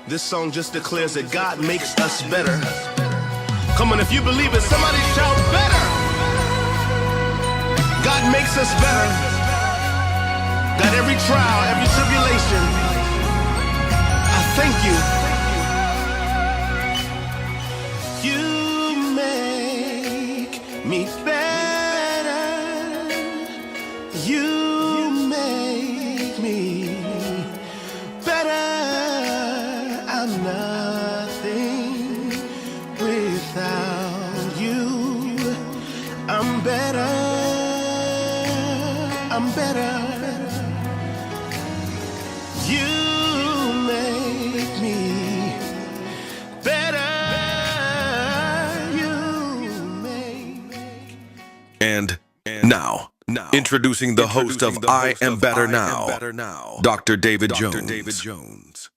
This song just declares that God makes us better. Come on, if you believe it, somebody shout better. God makes us better. Got every trial, every tribulation. I thank you. You make me better. You make me better. I'm nothing without you. I'm better. I'm better. You make me better. You make. And now, introducing the host of I Am Better Now, Dr. David Jones.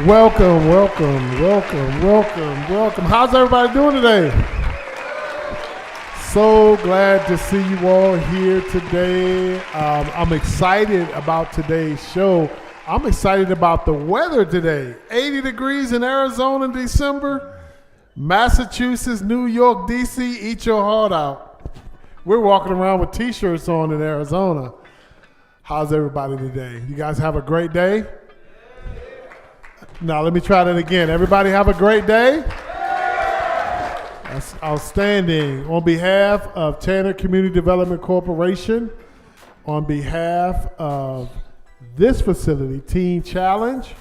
Welcome. How's everybody doing today? So glad to see you all here today. I'm excited about today's show. I'm excited about the weather today. 80 degrees in Arizona in December. Massachusetts, New York, D.C., eat your heart out. We're walking around with T-shirts on in Arizona. How's everybody today? You guys have a great day? Now, let me try that again. Everybody have a great day? That's outstanding. On behalf of Tanner Community Development Corporation, on behalf of this facility, Teen Challenge,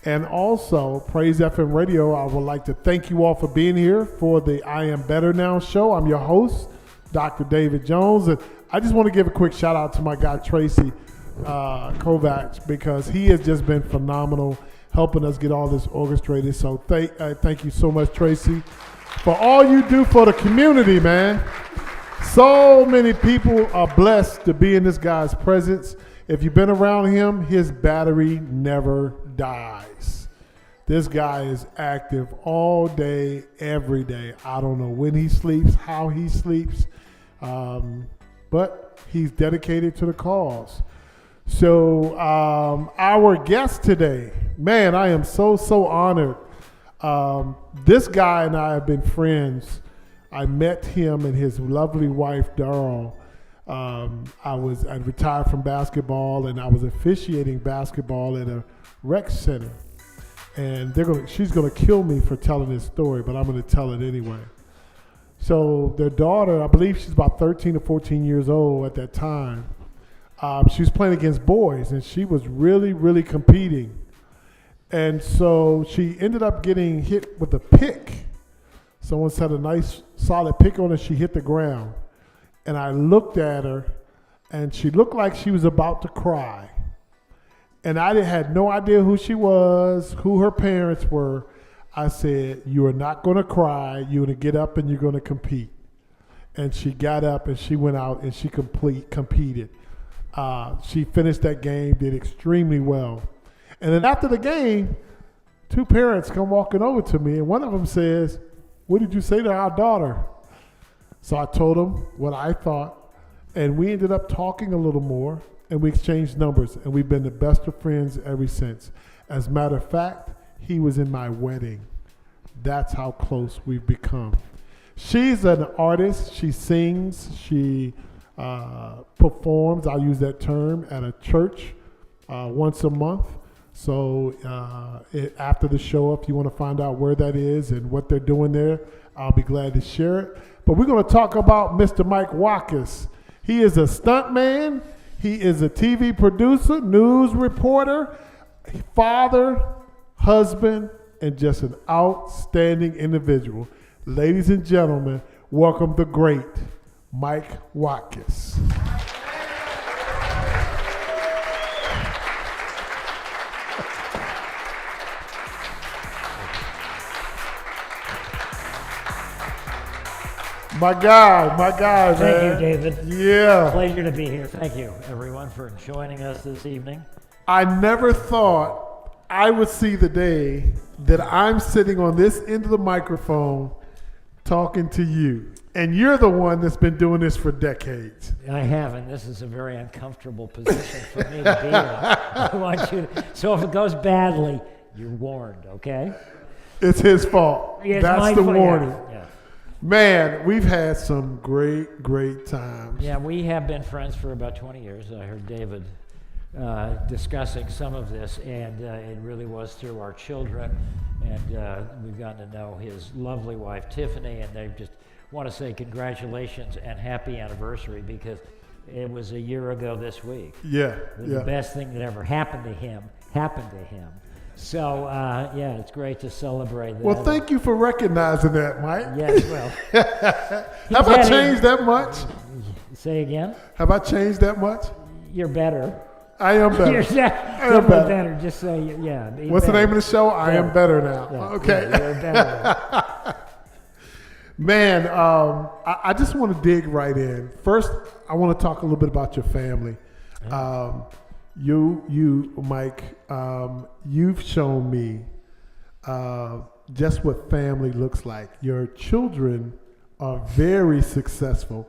and also Praise FM Radio, I would like to thank you all for being here for the I Am Better Now show. I'm your host, Dr. David Jones, and I just want to give a quick shout out to my guy, Tracy Kovacs, because he has just been phenomenal helping us get all this orchestrated. So thank you so much, Tracy, for all you do for the community, man. So many people are blessed to be in this guy's presence. If you've been around him, his battery never dies. This guy is active all day, every day. I don't know when he sleeps, how he sleeps, but he's dedicated to the cause. So our guest today, man, I am so honored. This guy and I have been friends. I met him and his lovely wife, Daryl. I retired from basketball and I was officiating basketball at a rec center. And she's gonna kill me for telling this story, but I'm gonna tell it anyway. So their daughter, I believe she's about 13 or 14 years old at that time. She was playing against boys, and she was really competing. And so she ended up getting hit with a pick. Someone set a nice solid pick on her. She hit the ground. And I looked at her, and she looked like she was about to cry. And I had no idea who she was, who her parents were. I said, you are not going to cry. You're going to get up, and you're going to compete. And she got up, and she went out, and she competed. She finished that game, did extremely well. And then after the game, two parents come walking over to me, and one of them says, what did you say to our daughter? So I told them what I thought, and we ended up talking a little more, and we exchanged numbers, and we've been the best of friends ever since. As a matter of fact, he was in my wedding. That's how close we've become. She's an artist. She sings. She performs, I'll use that term, at a church once a month. So after the show, if you want to find out where that is and what they're doing there, I'll be glad to share it. But we're going to talk about Mr. Mike Watkiss. He is a stuntman. He is a TV producer, news reporter, father, husband, and just an outstanding individual. Ladies and gentlemen, welcome the great Mike Watkiss. My guy, man. Thank you, David. Yeah. Pleasure to be here. Thank you, everyone, for joining us this evening. I never thought I would see the day that I'm sitting on this end of the microphone talking to you. And you're the one that's been doing this for decades. I have, and this is a very uncomfortable position for me to be in. I want you to, so if it goes badly, you're warned, okay? It's his fault. Yeah, it's That's my the fault, warning. Yeah. Man, we've had some great times. Yeah, we have been friends for about 20 years. I heard David discussing some of this, and it really was through our children. And we've gotten to know his lovely wife, Tiffany, and they just want to say congratulations and happy anniversary because it was a year ago this week. Yeah, The best thing that ever happened to him happened to him. So, yeah, it's great to celebrate that. Well, thank you for recognizing that, Mike. Yes, well. Have I changed that much? Say again? Have I changed that much? You're better. I am better. You're am better. better. Just say, yeah. What's the name of the show? I am better now. Yeah, Okay. Yeah, you're better. Man, I just want to dig right in. First, I want to talk a little bit about your family. You, Mike, you've shown me just what family looks like. Your children are very successful.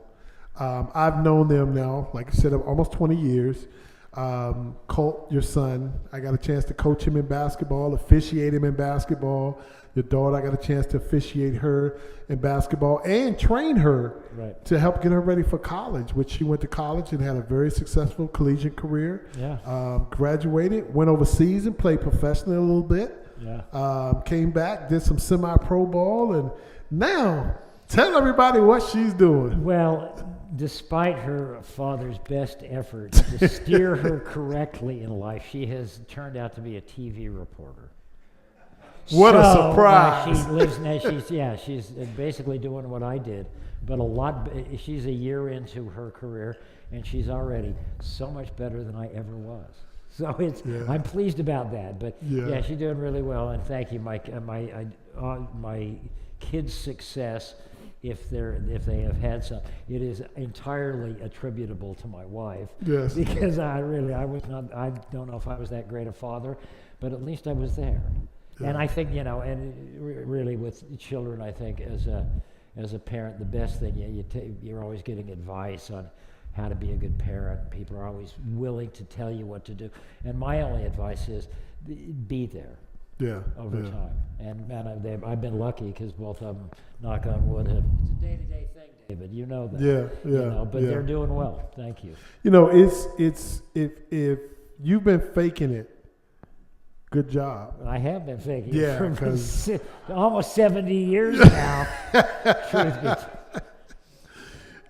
I've known them now, like I said, almost 20 years. Colt, your son, I got a chance to coach him in basketball, officiate him in basketball. Your daughter, I got a chance to officiate her in basketball and train her to help get her ready for college, which she went to college and had a very successful collegiate career. Yeah. Graduated, went overseas and played professionally a little bit. Yeah. Came back, did some semi-pro ball, and now tell everybody what she's doing. Well, despite her father's best efforts to steer her correctly in life, she has turned out to be a TV reporter. What a surprise! She lives now. She's basically doing what I did, but she's a year into her career, and she's already so much better than I ever was. So I'm pleased about that. But yeah, she's doing really well, and thank you, Mike. My kids' success, if they have had some, it is entirely attributable to my wife. Yes. Because I don't know if I was that great a father, but at least I was there. Yeah. And I think, really with children, I think as a parent, the best thing, you're always getting advice on how to be a good parent. People are always willing to tell you what to do. And my only advice is be there. Yeah. Over time. And I've been lucky because both of them, knock on wood, it's a day-to-day thing, David. You know that. Yeah. But they're doing well. Thank you. It's if you've been faking it, good job. I have been faking it for almost 70 years now. Truth be told.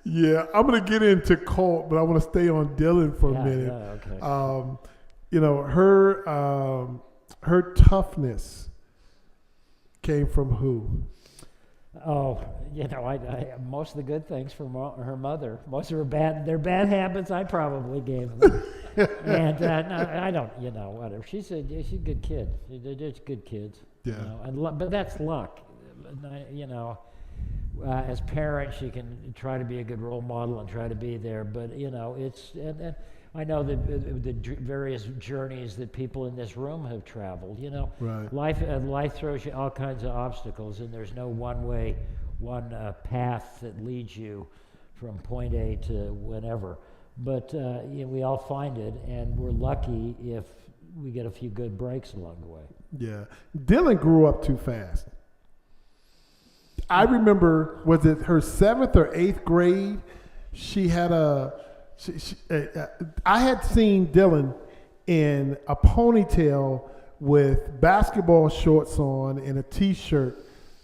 Yeah, I'm going to get into Colt, but I want to stay on Dylan for a minute. Yeah, okay. Her toughness came from who? Oh, I most of the good things from her mother. Most of their bad habits I probably gave them. And no, I don't, whatever. She's a good kid. They're just good kids. Yeah. But that's luck. As parents, you can try to be a good role model and try to be there. But it's and I know the various journeys that people in this room have traveled. Right. Life throws you all kinds of obstacles, and there's no one path that leads you from point A to whatever. But we all find it, and we're lucky if we get a few good breaks along the way. Yeah, Dylan grew up too fast. I remember, was it her 7th or 8th grade? She had I had seen Dylan in a ponytail with basketball shorts on and a T-shirt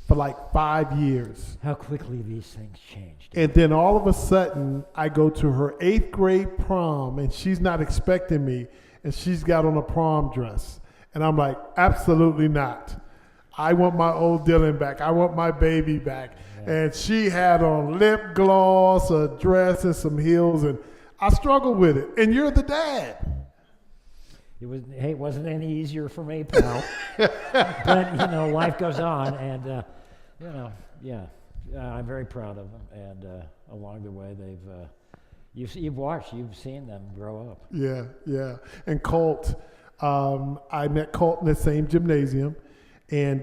for like 5 years. How quickly these things changed. And then all of a sudden, I go to her 8th grade prom, and she's not expecting me, and she's got on a prom dress. And I'm like, absolutely not. I want my old Dylan back. I want my baby back. Yeah. And she had on lip gloss, a dress, and some heels, and I struggled with it. And you're the dad. It wasn't any easier for me, pal. But life goes on, and I'm very proud of them. And along the way, you've seen them grow up. Yeah. And Colt, I met Colt in the same gymnasium. And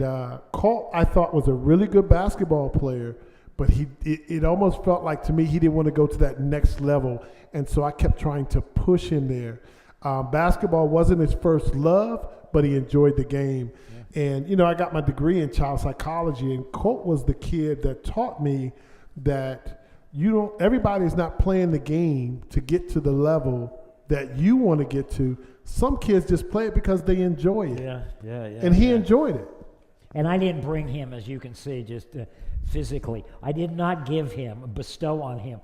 Colt, I thought, was a really good basketball player, but it almost felt like to me he didn't want to go to that next level, and so I kept trying to push him there. Basketball wasn't his first love, but he enjoyed the game. Yeah. And, I got my degree in child psychology, and Colt was the kid that taught me that everybody's not playing the game to get to the level that you want to get to. Some kids just play it because they enjoy it. Yeah. And he enjoyed it. And I didn't bring him, as you can see, just physically. I did not bestow on him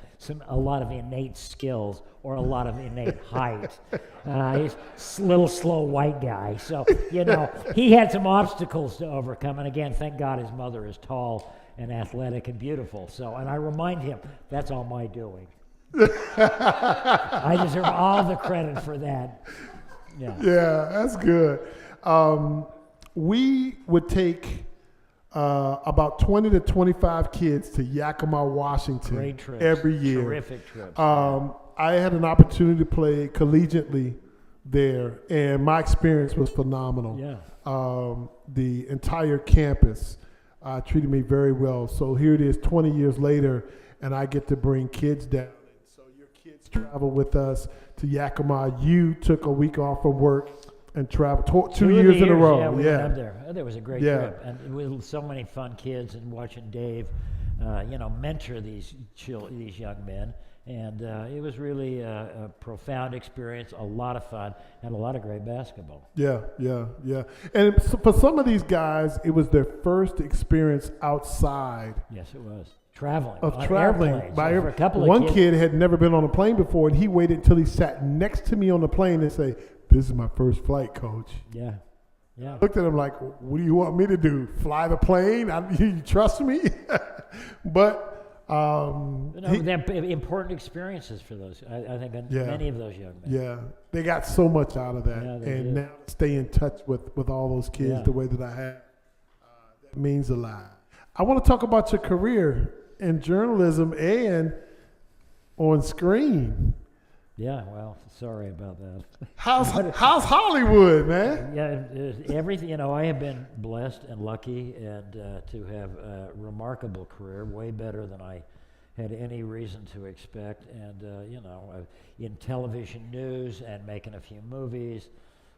a lot of innate skills or a lot of innate height. He's a little slow white guy. So, he had some obstacles to overcome. And again, thank God his mother is tall and athletic and beautiful. So, and I remind him, that's all my doing. I deserve all the credit for that. Yeah, that's good. We would take about 20 to 25 kids to Yakima, Washington. Great trips. Every year. Terrific trips. I had an opportunity to play collegiately there, and my experience was phenomenal. Yeah. The entire campus treated me very well. So here it is 20 years later, and I get to bring kids down. And so your kids travel with us to Yakima. You took a week off from work and traveled two years in a row. Yeah, we went up there. There was a great trip, and with so many fun kids, and watching Dave, mentor these young men, and it was really a profound experience, a lot of fun, and a lot of great basketball. Yeah. And for some of these guys, it was their first experience outside. Yes, it was. Traveling By for a couple of one kids. kid had never been on a plane before, and he waited until he sat next to me on the plane and say, "This is my first flight, Coach." Yeah. I looked at him like, "What do you want me to do? Fly the plane? You trust me?" But they're important experiences for those. I think many of those young men. Yeah, they got so much out of that, Yeah, and now to stay in touch with all those kids the way that I have, that means a lot. I want to talk about your career in journalism and on screen. Yeah, well, sorry about that. How's Hollywood, man? Yeah, everything. I have been blessed and lucky, and to have a remarkable career, way better than I had any reason to expect. And in television news and making a few movies,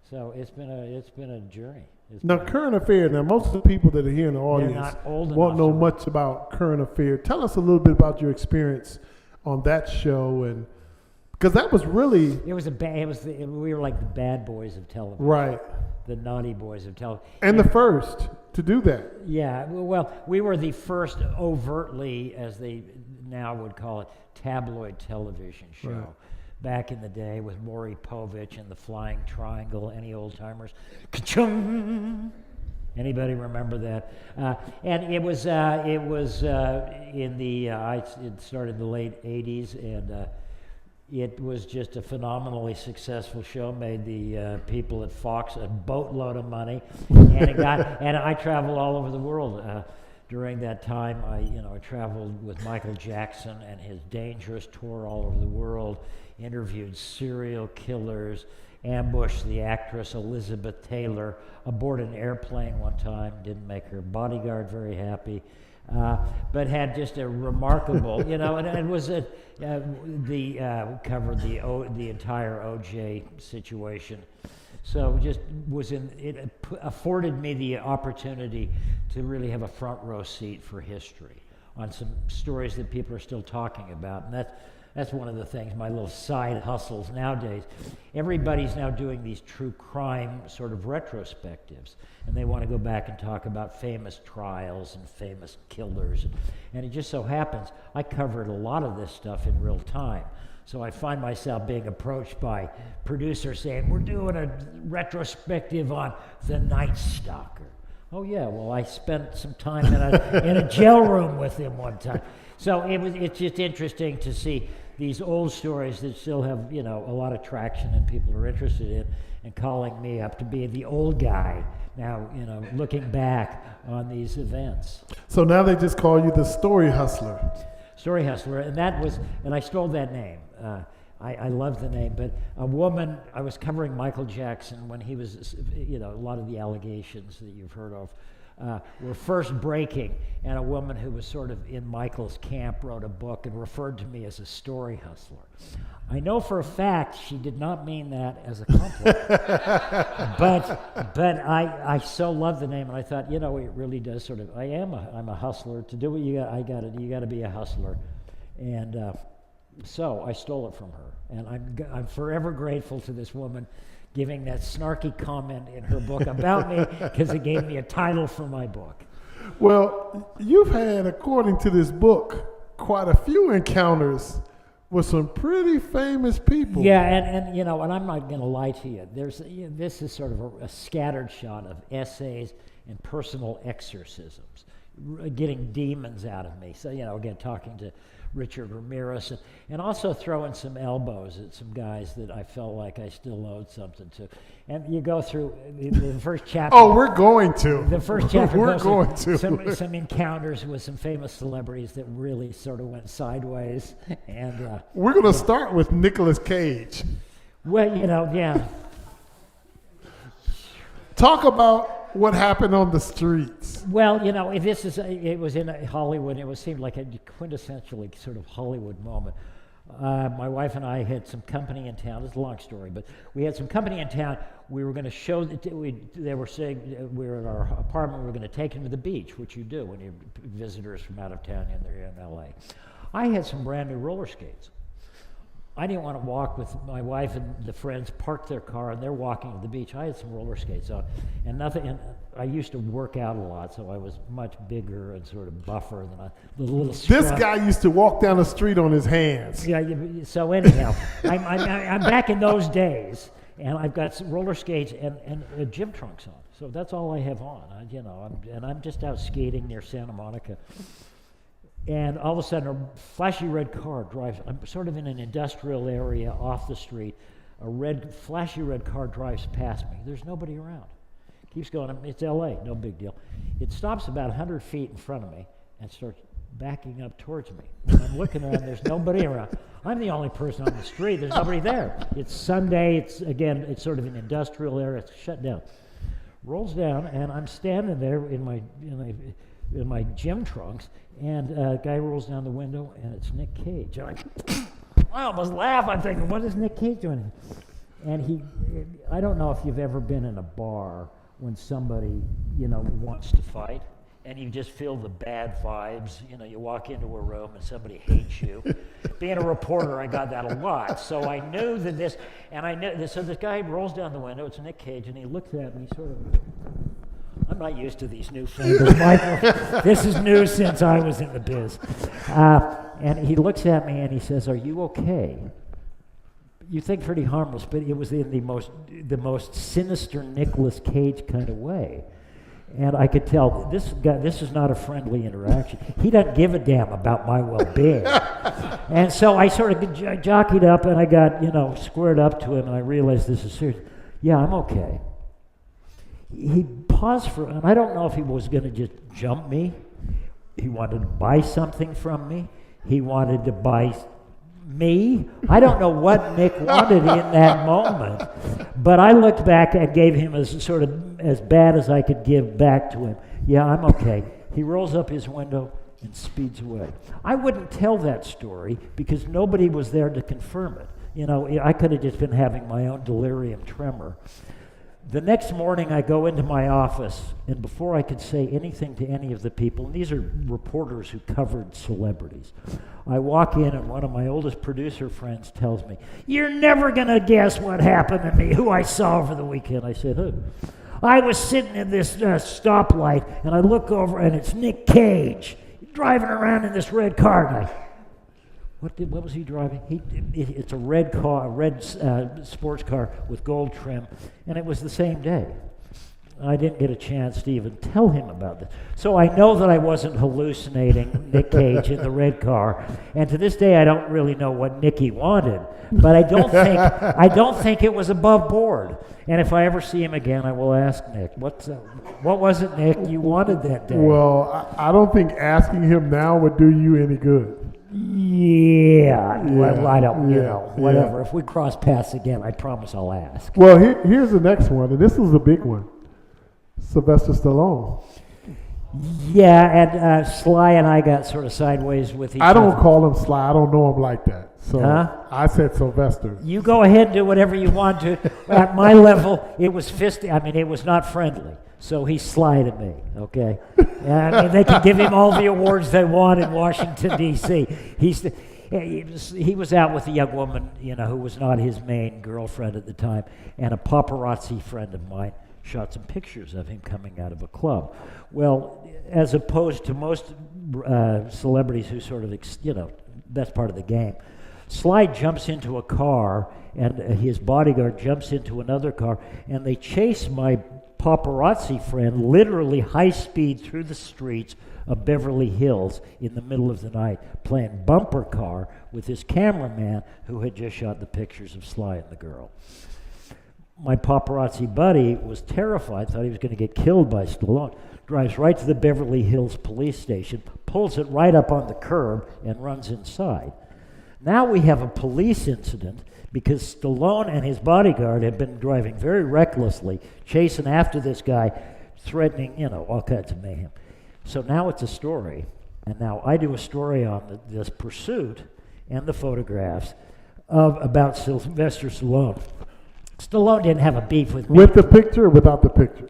so it's been a journey. Current affairs. Now, most of the people that are here in the audience not old won't know enough much about current affairs. Tell us a little bit about your experience on that show, and because that was really we were like the bad boys of television, right? The naughty boys of television, and the first to do that. Yeah, well, we were the first overtly, as they now would call it, tabloid television show. Right. Back in the day with Maury Povich and the Flying Triangle. Any old timers? Ka-chung! Anybody remember that? And it started in the late '80s, and it was just a phenomenally successful show. Made the people at Fox a boatload of money, and I traveled all over the world. During that time, I traveled with Michael Jackson and his dangerous tour all over the world, interviewed serial killers, ambushed the actress Elizabeth Taylor aboard an airplane one time, didn't make her bodyguard very happy, but had just a remarkable, and it was covered the entire OJ situation. So it afforded me the opportunity to really have a front row seat for history on some stories that people are still talking about. And that's one of the things, my little side hustles nowadays. Everybody's now doing these true crime sort of retrospectives, and they want to go back and talk about famous trials and famous killers. And it just so happens I covered a lot of this stuff in real time. So I find myself being approached by producers saying, "We're doing a retrospective on the Night Stalker." Oh yeah, well I spent some time in a jail room with him one time. So it's just interesting to see these old stories that still have a lot of traction and people are interested in, and calling me up to be the old guy now, looking back on these events. So now they just call you the Story Hustler. Story Hustler, and I stole that name. I love the name, but a woman, I was covering Michael Jackson when he was, a lot of the allegations that you've heard of. were first breaking, and a woman who was sort of in Michael's camp wrote a book and referred to me as a story hustler. I know for a fact she did not mean that as a compliment, but I so love the name, and I thought, it really does sort of. I'm a hustler. To do what you got to be a hustler, and so I stole it from her, and I'm forever grateful to this woman giving that snarky comment in her book about me because it gave me a title for my book. Well, you've had, according to this book, quite a few encounters with some pretty famous people. Yeah, and I'm not going to lie to you. This is sort of a scattered shot of essays and personal exorcisms, getting demons out of me. So, again, talking to Richard Ramirez, and also throwing some elbows at some guys that I felt like I still owed something to. And you go through the first chapter. Oh, we're going to. The first chapter we're goes going to. Some encounters with some famous celebrities that really sort of went sideways. And we're going to start with Nicolas Cage. Well, yeah. Talk about what happened on the streets. Well, it was in Hollywood. Seemed like a quintessentially sort of Hollywood moment. My wife and I had some company in town. It's a long story, but we had some company in town. We were going to show they were saying we were at our apartment. We were going to take them to the beach, which you do when you visitors from out of town and they're in L.A. I had some brand new roller skates. I didn't want to walk with my wife, and the friends parked their car and they're walking to the beach. I had some roller skates on, and I used to work out a lot, so I was much bigger and sort of buffer than the little. This guy used to walk down the street on his hands. Yeah. So anyhow, I'm back in those days, and I've got some roller skates and gym trunks on. So that's all I have on. I'm just out skating near Santa Monica. And all of a sudden, a flashy red car drives. I'm sort of in an industrial area off the street. Flashy red car drives past me. There's nobody around. Keeps going. It's L.A., no big deal. It stops about 100 feet in front of me and starts backing up towards me. And I'm looking around. There's nobody around. I'm the only person on the street. There's nobody there. It's Sunday. It's sort of an industrial area. It's shut down. Rolls down, and I'm standing there in my gym trunks, and a guy rolls down the window, and it's Nick Cage. I almost laugh. I'm thinking, what is Nick Cage doing? And I don't know if you've ever been in a bar when somebody, wants to fight, and you just feel the bad vibes. You walk into a room and somebody hates you. Being a reporter, I got that a lot. So I knew that so this guy rolls down the window, it's Nick Cage, and he looks at me sort of. I'm not used to these newfangled microphones. This is new since I was in the biz. And he looks at me and he says, "Are you okay?" You think pretty harmless, but it was in the most sinister Nicolas Cage kind of way. And I could tell this is not a friendly interaction. He doesn't give a damn about my well-being. And so I sort of jockeyed up and I got, squared up to him, and I realized this is serious. Yeah, I'm okay. He paused and I don't know if he was going to just jump me. He wanted to buy something from me. He wanted to buy me. I don't know what Nick wanted in that moment, but I looked back and gave him as bad as I could give back to him. Yeah, I'm okay. He rolls up his window and speeds away. I wouldn't tell that story because nobody was there to confirm it. I could have just been having my own delirium tremor. The next morning, I go into my office, and before I could say anything to any of the people, and these are reporters who covered celebrities, I walk in, and one of my oldest producer friends tells me, "You're never going to guess what happened to me, who I saw over the weekend." I said, "Who?" "I was sitting in this stoplight, and I look over, and it's Nick Cage driving around in this red car." And what was he driving? It's a red car, a red sports car with gold trim, and it was the same day. I didn't get a chance to even tell him about this. So I know that I wasn't hallucinating Nick Cage in the red car, and to this day I don't really know what Nicky wanted, but I don't think it was above board. And if I ever see him again, I will ask Nick, what was it, Nick, you wanted that day? Well, I don't think asking him now would do you any good. Yeah. Well, I don't, whatever. Yeah. If we cross paths again, I promise I'll ask. Well, here's the next one, and this was a big one. Sylvester Stallone. Yeah, and Sly and I got sort of sideways with each I other. don't call him Sly. I don't know him like that. So Huh? I said Sylvester. You go ahead and do whatever you want to. At my level, it was fisty. I mean, it was not friendly. So he Sly to me, okay? And I mean, they can give him all the awards they want in Washington, D.C. He was out with a young woman, you know, who was not his main girlfriend at the time, and a paparazzi friend of mine shot some pictures of him coming out of a club. Well, as opposed to most celebrities who sort of, you know, that's part of the game. Sly jumps into a car, and his bodyguard jumps into another car, and they chase my paparazzi friend literally high speed through the streets of Beverly Hills in the middle of the night, playing bumper car with his cameraman who had just shot the pictures of Sly and the girl. My paparazzi buddy was terrified, thought he was going to get killed by Stallone, drives right to the Beverly Hills police station, pulls it right up on the curb, and runs inside. Now we have a police incident because Stallone and his bodyguard have been driving very recklessly, chasing after this guy, threatening, you know, all kinds of mayhem. So now it's a story, and now I do a story on this pursuit and the photographs about Sylvester Stallone. Stallone didn't have a beef with me. With the picture or without the picture?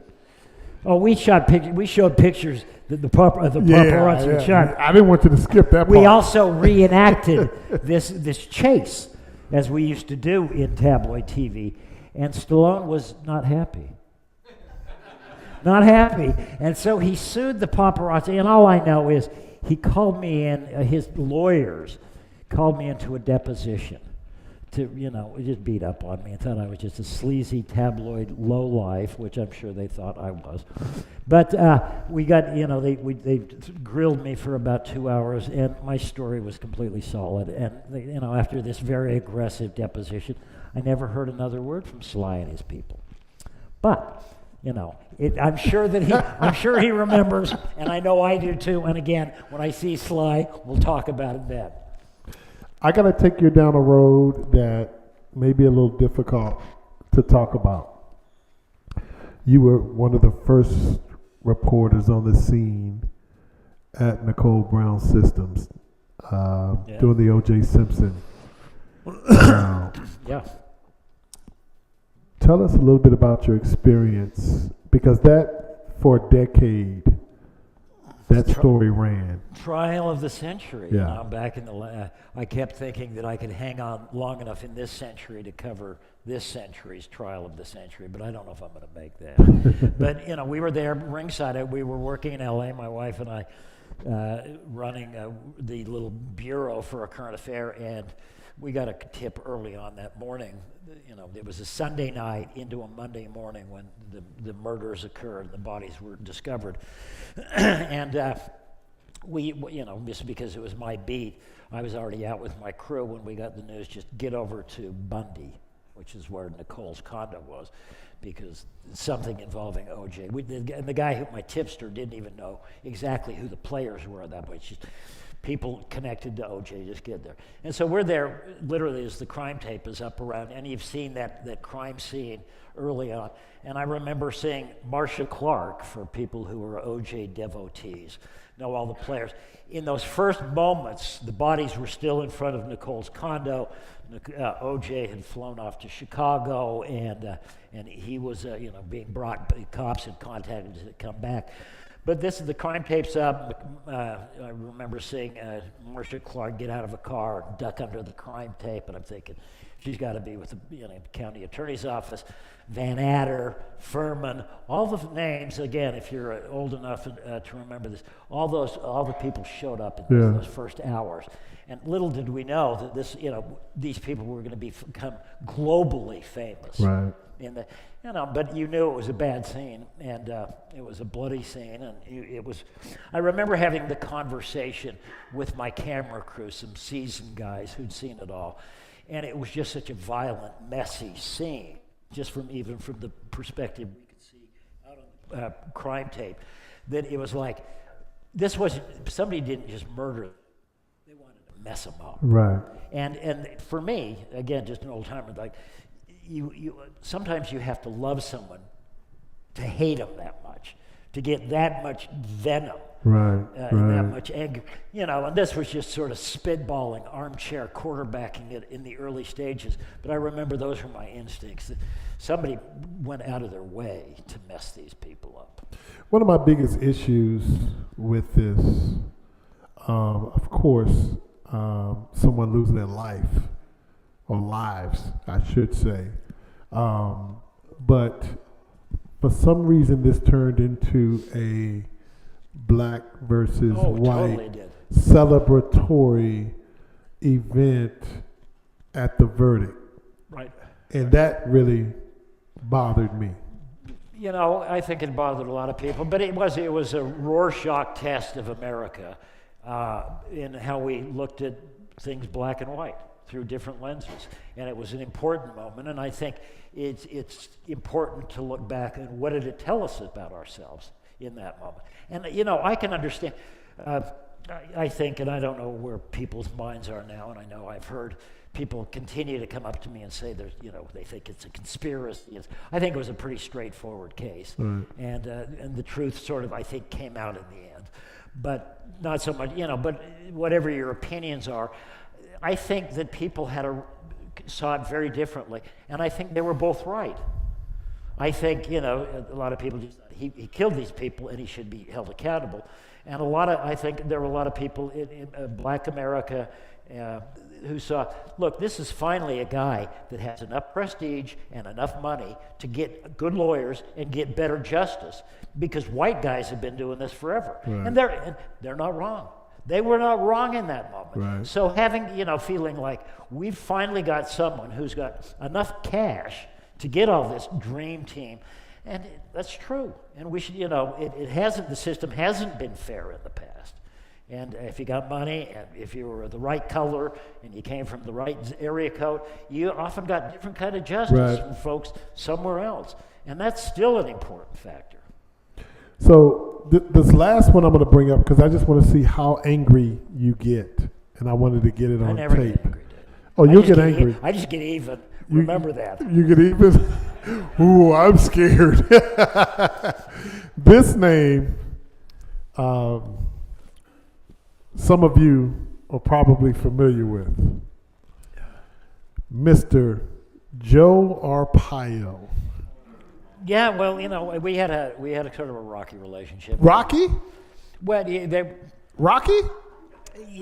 Oh, we showed pictures that the paparazzi shot. I didn't want you to skip that part. We also reenacted this chase, as we used to do in tabloid TV, and Stallone was not happy. Not happy. And so he sued the paparazzi, and all I know is he called me in, his lawyers called me into a deposition to, you know, just beat up on me and thought I was just a sleazy tabloid lowlife, which I'm sure they thought I was. But we got, you know, they grilled me for about 2 hours, and my story was completely solid. And, you know, after this very aggressive deposition, I never heard another word from Sly and his people. But, you know, I'm sure he remembers, and I know I do too. And again, when I see Sly, we'll talk about it then. I got to take you down a road that may be a little difficult to talk about. You were one of the first reporters on the scene at Nicole Brown Systems during the O.J. Simpson. Yeah. Tell us a little bit about your experience, because that, for a decade, that story ran. Trial of the century. Yeah. You know, back in the, I kept thinking that I could hang on long enough in this century to cover this century's trial of the century, but I don't know if I'm going to make that. But, you know, we were there ringside. We were working in L.A., my wife and I, running the little bureau for a current affair, and we got a tip early on that morning. You know, it was a Sunday night into a Monday morning when the murders occurred, the bodies were discovered. And we, you know, just because it was my beat, I was already out with my crew when we got the news, just get over to Bundy, which is where Nicole's condo was, because something involving OJ. And the guy, my tipster, didn't even know exactly who the players were at that point. Just people connected to OJ, just get there. And so we're there literally as the crime tape is up around, and you've seen that crime scene early on. And I remember seeing Marcia Clark, for people who were OJ devotees, know all the players. In those first moments, the bodies were still in front of Nicole's condo. OJ had flown off to Chicago, and he was, you know, being brought. Cops had contacted him to come back. But this is the crime tapes up. I remember seeing Marcia Clark get out of a car, duck under the crime tape, and I'm thinking, she's got to be with the county attorney's office. Van Adder, Furman, all the names, again, if you're old enough to remember this, all the people showed up in those first hours. And little did we know that this, you know, these people were going to become globally famous. Right. But you knew it was a bad scene, and it was a bloody scene, and it was. I remember having the conversation with my camera crew, some seasoned guys who'd seen it all, and it was just such a violent, messy scene, just from the perspective we could see out on the crime tape, that it was like, somebody didn't just murder them, they wanted to mess them up. Right. And for me, again, just an old timer, like, you sometimes you have to love someone to hate them that much, to get that much venom. Right. And that much anger, and this was just sort of spitballing, armchair quarterbacking it in the early stages. But I remember those were my instincts. That somebody went out of their way to mess these people up. One of my biggest issues with this, of course, someone losing their life, or lives, I should say. But for some reason, this turned into a black versus white totally celebratory event at the verdict. Right. And that really bothered me. I think it bothered a lot of people, but it was a Rorschach test of America in how we looked at things black and white through different lenses. And it was an important moment, and I think it's important to look back and what did it tell us about ourselves in that moment. And, I can understand, I think, and I don't know where people's minds are now, and I know I've heard people continue to come up to me and say there's, they think it's a conspiracy. I think it was a pretty straightforward case. Right. And the truth sort of, I think, came out in the end. But not so much, but whatever your opinions are, I think that people saw it very differently, and I think they were both right. I think, a lot of people just, he killed these people and he should be held accountable. And I think there were a lot of people in black America who saw, look, this is finally a guy that has enough prestige and enough money to get good lawyers and get better justice, because white guys have been doing this forever. Right. And they're not wrong. They were not wrong in that moment. Right. So having, feeling like we've finally got someone who's got enough cash to get all this dream team, and that's true. And we should, the system hasn't been fair in the past. And if you got money, and if you were the right color, and you came from the right area code, you often got different kind of justice from folks somewhere else. And that's still an important factor. So this last one I'm going to bring up, because I just want to see how angry you get, and I wanted to get it on I never tape. get angry, Dave. Oh, you'll get angry. I just get even. Remember that. You get even. Ooh, I'm scared. This name, some of you are probably familiar with, Mr. Joe Arpaio. Yeah, well, we had a sort of a rocky relationship. Rocky? Well, Rocky?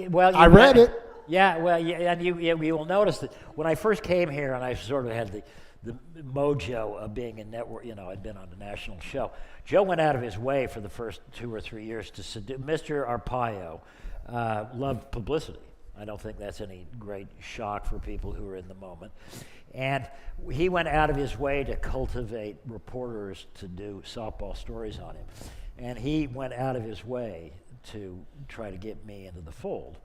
well, I read it. Yeah, well, and you will notice that when I first came here, and I sort of had the mojo of being in network, I'd been on a national show. Joe went out of his way for the first 2 or 3 years to seduce. Mr. Arpaio loved publicity. I don't think that's any great shock for people who are in the moment. And he went out of his way to cultivate reporters to do softball stories on him. And he went out of his way to try to get me into the fold.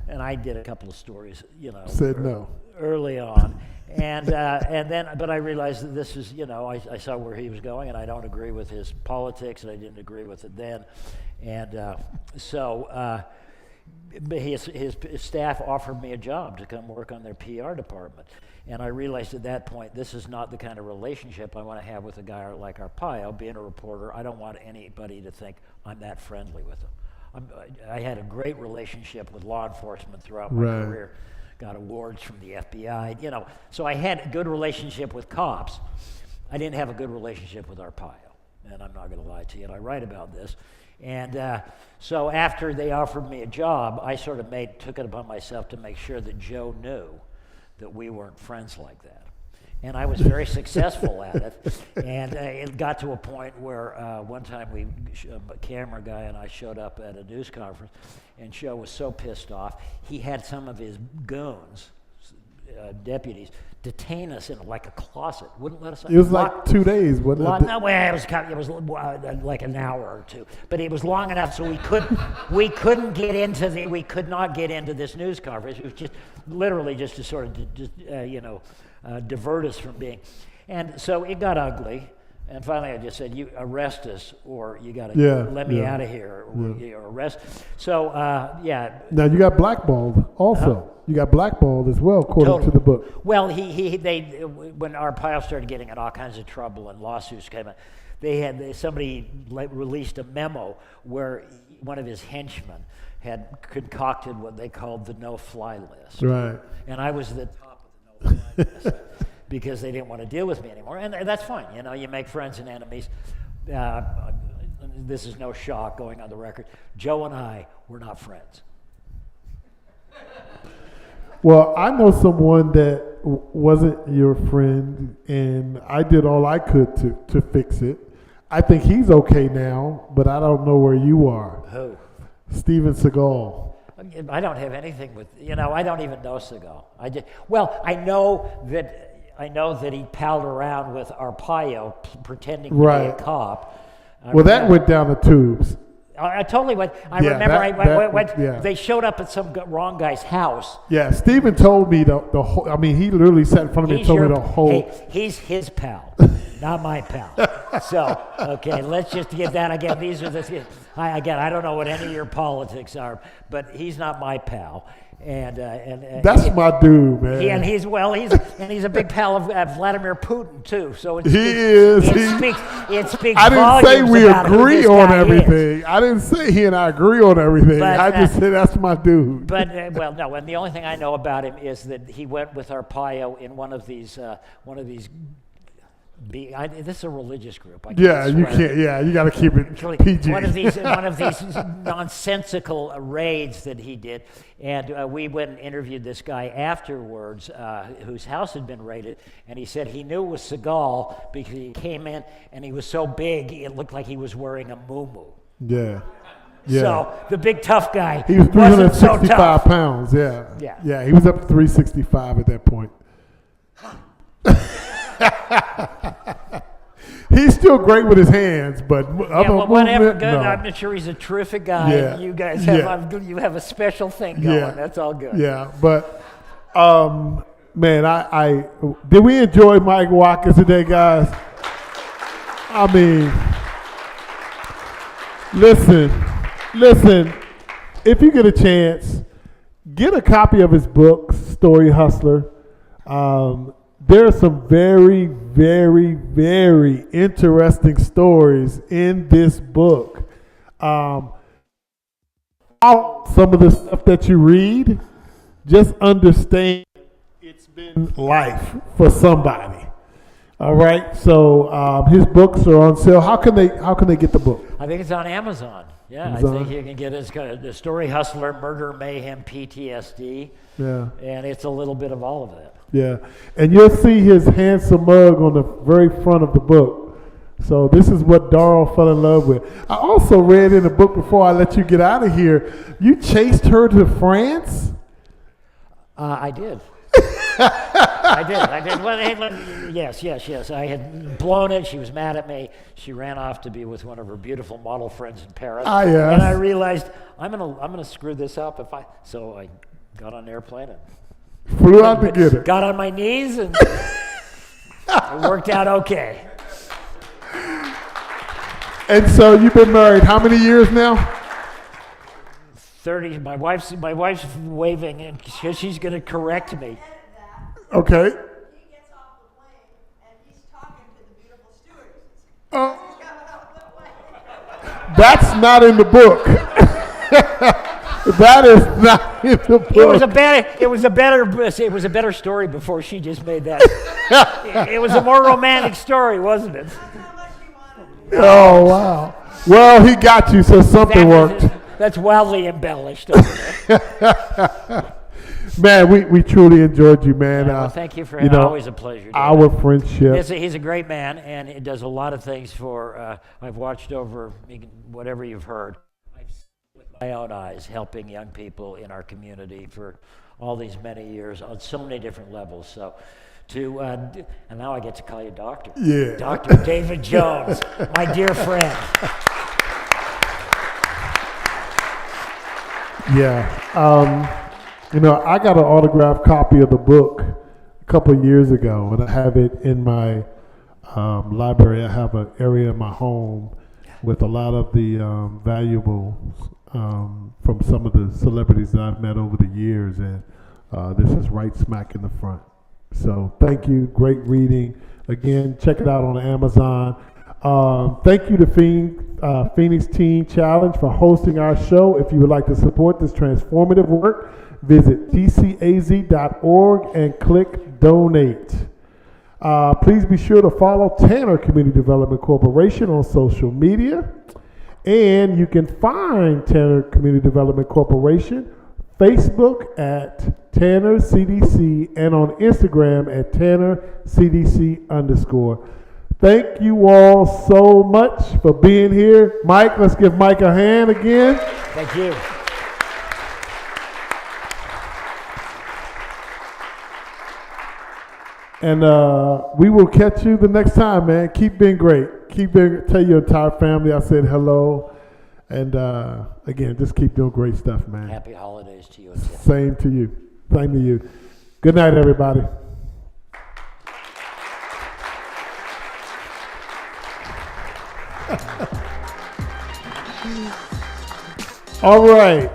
And I did a couple of stories, Said no. early on. And then, but I realized that this is, I saw where he was going, and I don't agree with his politics, and I didn't agree with it then. And so his staff offered me a job to come work on their PR department. And I realized at that point, this is not the kind of relationship I want to have with a guy like Arpaio. Being a reporter, I don't want anybody to think I'm that friendly with him. I had a great relationship with law enforcement throughout my career. Got awards from the FBI, So I had a good relationship with cops. I didn't have a good relationship with Arpaio, and I'm not going to lie to you. And I write about this. And so after they offered me a job, I sort of took it upon myself to make sure that Joe knew that we weren't friends like that. And I was very successful at it. And it got to a point where one time a camera guy and I showed up at a news conference, and Joe was so pissed off, he had some of his goons, deputies, detain us in like a closet. Wouldn't let us. It was like 2 days, wasn't it? No, well, it was like an hour or two, but it was long enough so we could not get into this news conference. It was just literally just to sort of divert us from being, and so it got ugly. And finally, I just said, "You arrest us, or you got to let me out of here, or arrest." So, Now you got blackballed also. You got blackballed as well, according to the book. Well, when Arpaio started getting in all kinds of trouble and lawsuits came in, somebody released a memo where one of his henchmen had concocted what they called the no-fly list. Right. And I was at the top of the no-fly list because they didn't want to deal with me anymore. And that's fine. You know, you make friends and enemies. This is no shock going on the record. Joe and I were not friends. Well, I know someone that wasn't your friend, and I did all I could to fix it. I think he's okay now, but I don't know where you are. Who? Steven Seagal. I don't have anything with, I don't even know Seagal. I know that he palled around with Arpaio pretending to be a cop. That went down the tubes. I totally went. I remember they showed up at some wrong guy's house. Yeah, Steven told me the whole. I mean, he literally sat in front of me and told me the whole. Hey, he's his pal, not my pal. So, okay, let's just get that again. These are the. I don't know what any of your politics are, but he's not my pal. And that's my dude, man. He's a big pal of Vladimir Putin too. So it speaks. I didn't say we about agree on everything. Is. I didn't say he and I agree on everything. But, I just said that's my dude. But no. And the only thing I know about him is that he went with Arpaio in one of these. This is a religious group. You can't. Yeah, you got to keep it PG. One of these nonsensical raids that he did, and we went and interviewed this guy afterwards, whose house had been raided, and he said he knew it was Seagal because he came in and he was so big it looked like he was wearing a muumuu. Yeah. So the big tough guy. He was 365 so pounds. Yeah. He was up to 365 at that point. He's still great with his hands, but whatever. Good. No. I'm sure he's a terrific guy. Yeah. You guys you have a special thing going. Yeah. That's all good. Yeah, but man, I did we enjoy Mike Watkiss today, guys? I mean, listen. If you get a chance, get a copy of his book, Story Hustler. There are some very, very, very interesting stories in this book. Some of the stuff that you read, just understand it's been life for somebody. All right, so his books are on sale. How can they get the book? I think it's on Amazon. Yeah, Amazon. I think you can get it. It's got the Story Hustler, Murder, Mayhem, PTSD. Yeah, and it's a little bit of all of it. Yeah, and you'll see his handsome mug on the very front of the book. So this is what Darryl fell in love with. I also read in the book before I let you get out of here, you chased her to France? I did. I did. Well, yes. I had blown it. She was mad at me. She ran off to be with one of her beautiful model friends in Paris. Yes. And I realized I'm gonna screw this up so I got on an airplane and flew out to get her. Got on my knees and it worked out okay. And so you've been married how many years now? 30. My wife's waving and she's going to correct me. Okay. He gets off the plane and he's talking to the beautiful stewardess. That's not in the book. That is not in the book. It was a better story before she just made that. It was a more romantic story, wasn't it? That's how much he wanted. Oh wow. Well, he got you, so something worked. That's wildly embellished over there. Man, we truly enjoyed you, man. Well, thank you for having always a pleasure. Our friendship. He's a great man, and he does a lot of things for. I've watched over whatever you've heard. I've seen with my own eyes helping young people in our community for all these many years on so many different levels. So, and now I get to call you Doctor. Yeah. Dr. David Jones, my dear friend. Yeah. I got an autographed copy of the book a couple of years ago, and I have it in my library. I have an area in my home with a lot of the valuables from some of the celebrities that I've met over the years, and this is right smack in the front. So thank you. Great reading. Again, check it out on Amazon. Thank you to Phoenix Teen Challenge for hosting our show. If you would like to support this transformative work, visit tcaz.org and click donate. Please be sure to follow Tanner Community Development Corporation on social media. And you can find Tanner Community Development Corporation Facebook at Tanner CDC and on Instagram at Tanner CDC_. Thank you all so much for being here. Mike, let's give Mike a hand again. Thank you. And we will catch you the next time, man. Keep being great. Tell your entire family I said hello. And again, just keep doing great stuff, man. Happy holidays to you. Same to you. Same to you. Good night, everybody. All right.